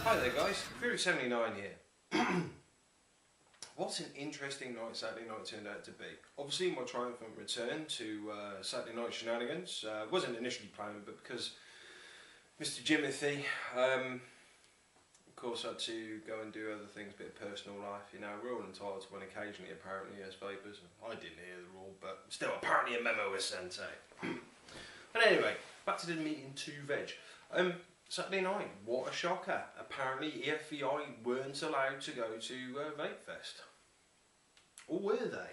Hi there guys, TheFury79 here. What an interesting night Saturday night turned out to be. Obviously my triumphant return to Saturday night shenanigans wasn't initially planned, but because Mr. Jimothy of course had to go and do other things, a bit of personal life, you know, we're all entitled to one occasionally apparently as vapors. I didn't hear the rule, but still apparently a memo was sent out. But anyway, back to the meeting to veg. Saturday night, what a shocker. Apparently EFVI weren't allowed to go to Vape Fest. Or were they?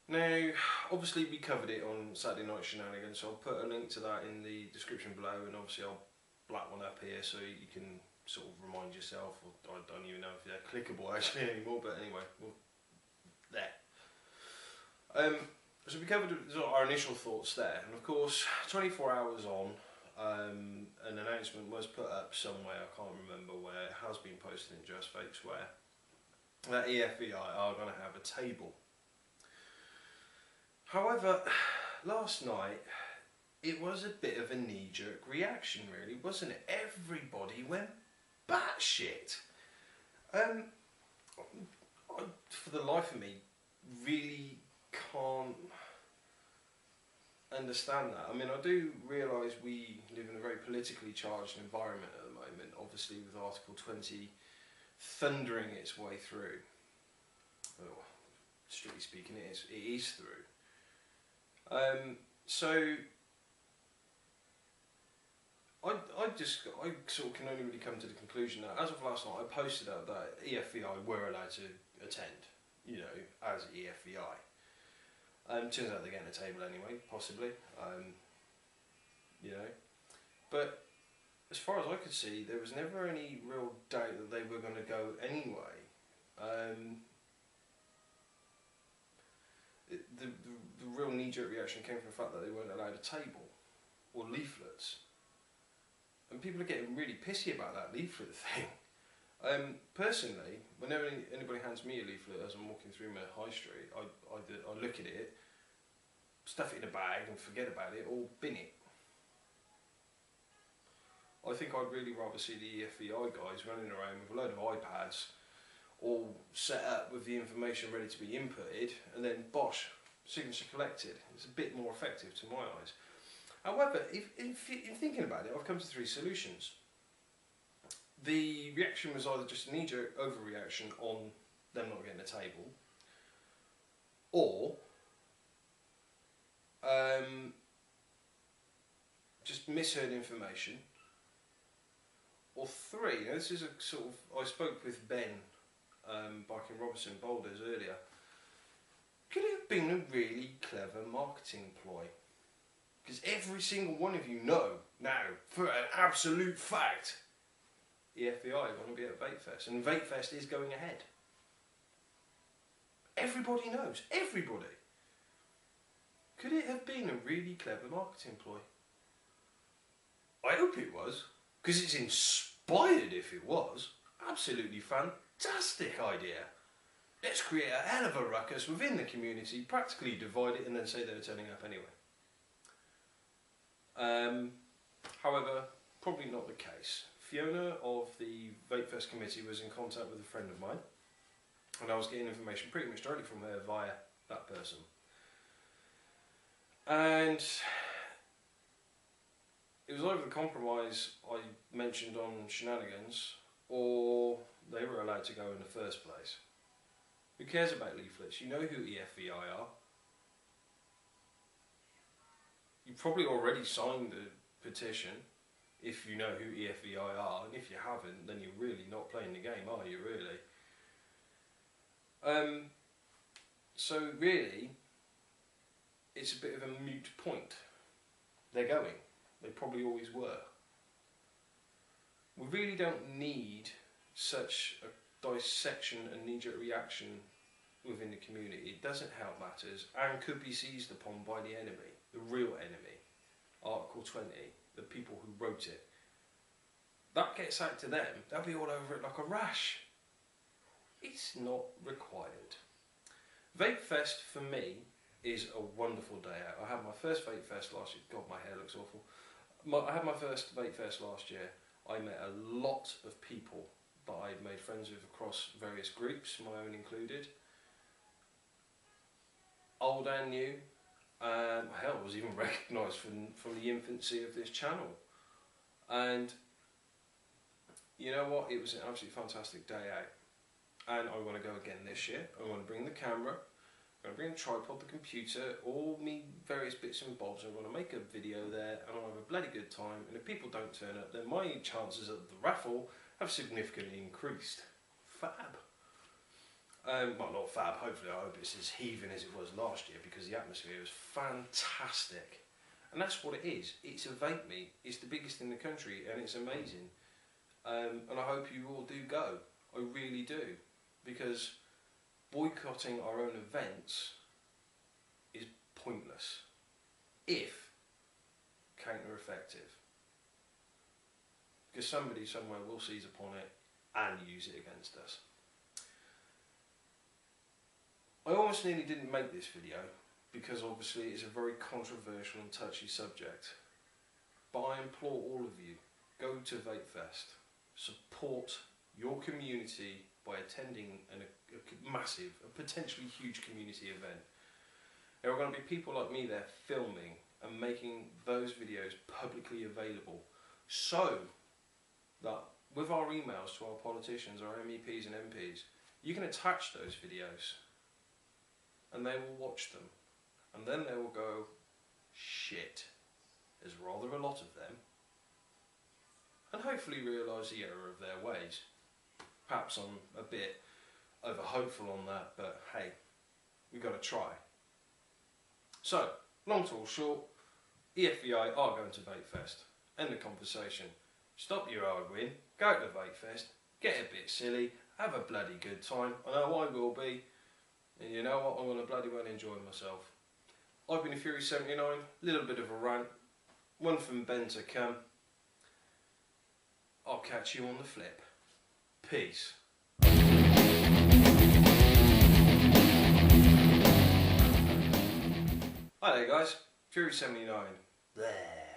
Now, obviously we covered it on Saturday Night Shenanigans, so I'll put a link to that in the description below, and obviously I'll black one up here so you can sort of remind yourself, or I don't even know if they're clickable actually anymore, but anyway, there. So we covered our initial thoughts there, and of course 24 hours on, an announcement was put up somewhere, I can't remember where, it has been posted in Just Vape Square, that EFVI are going to have a table. However, last night it was a bit of a knee-jerk reaction really, wasn't it? Everybody went batshit. I, for the life of me, really can't understand that. I mean, I do realise we live in a very politically charged environment at the moment, obviously with Article 20 thundering its way through. Well, strictly speaking, it is through. So I sort of can only really come to the conclusion that as of last night I posted out that EFVI were allowed to attend, you know, as EFVI. Turns out they're getting a table anyway, possibly, you know. But as far as I could see, there was never any real doubt that they were going to go anyway. The real knee-jerk reaction came from the fact that they weren't allowed a table or leaflets. And people are getting really pissy about that leaflet thing. Personally, whenever anybody hands me a leaflet as I'm walking through my high street, I look at it, stuff it in a bag and forget about it, or bin it. I think I'd really rather see the EFVI guys running around with a load of iPads all set up with the information ready to be inputted, and then bosh, signature collected. It's a bit more effective to my eyes. However, in thinking about it, I've come to three solutions. The reaction was either just a knee-jerk overreaction on them not getting a table, or just misheard information, or three, now this is a sort of, I spoke with Ben, Biking Robinson Boulders earlier, could it have been a really clever marketing ploy? Because every single one of you know now, for an absolute fact, EFVI are going to be at Vape Fest, and Vape Fest is going ahead. Everybody knows, everybody. Could it have been a really clever marketing ploy? I hope it was, because it's inspired if it was. Absolutely fantastic idea. Let's create a hell of a ruckus within the community, practically divide it, and then say they were turning up anyway. However, probably not the case. Fiona of the Vape Fest committee was in contact with a friend of mine, and I was getting information pretty much directly from her via that person. And it was either the compromise I mentioned on Shenanigans, or they were allowed to go in the first place. Who cares about leaflets? You know who EFVI are. You probably already signed the petition, if you know who EFVI are, and if you haven't, then you're really not playing the game, are you really? So really, it's a bit of a moot point. They're going. They probably always were. We really don't need such a dissection and knee-jerk reaction within the community. It doesn't help matters and could be seized upon by the enemy, the real enemy, Article 20, the people who wrote it. That gets out to them, they'll be all over it like a rash. It's not required. Vape Fest for me is a wonderful day out. I had my first Vape Fest last year. God, my hair looks awful. I had my first Vape Fest last year, I met a lot of people that I'd made friends with across various groups, my own included. Old and new, and hell, was even recognised from the infancy of this channel. And you know what, it was an absolutely fantastic day out. And I want to go again this year. I want to bring the camera, I'm going to bring the tripod, the computer, all me various bits and bobs. I'm going to make a video there and I'll have a bloody good time. And if people don't turn up, then my chances at the raffle have significantly increased. Fab. Well, not fab, hopefully I hope it's as heaving as it was last year, because the atmosphere was fantastic. And that's what it is. It's a vape meet. It's the biggest in the country and it's amazing. And I hope you all do go. I really do. Because boycotting our own events is pointless if counter-effective. Because somebody somewhere will seize upon it and use it against us. I almost nearly didn't make this video because obviously it's a very controversial and touchy subject. But I implore all of you, go to VapeFest, support your community by attending a massive, a potentially huge community event. There are going to be people like me there filming and making those videos publicly available, so that with our emails to our politicians, our MEPs and MPs, you can attach those videos and they will watch them, and then they will go, shit, there's rather a lot of them, and hopefully realise the error of their ways. Perhaps I'm a bit over hopeful on that, but hey, we've got to try. So, long story short, EFVI are going to VapeFest. End the conversation. Stop your arguing, go to VapeFest, get a bit silly, have a bloody good time. I know I will be, and you know what, I'm going to bloody well enjoy myself. I've been TheFury 79, a little bit of a rant, one from Ben to come. I'll catch you on the flip. Peace. Hi there guys, TheFury 79. Bleh.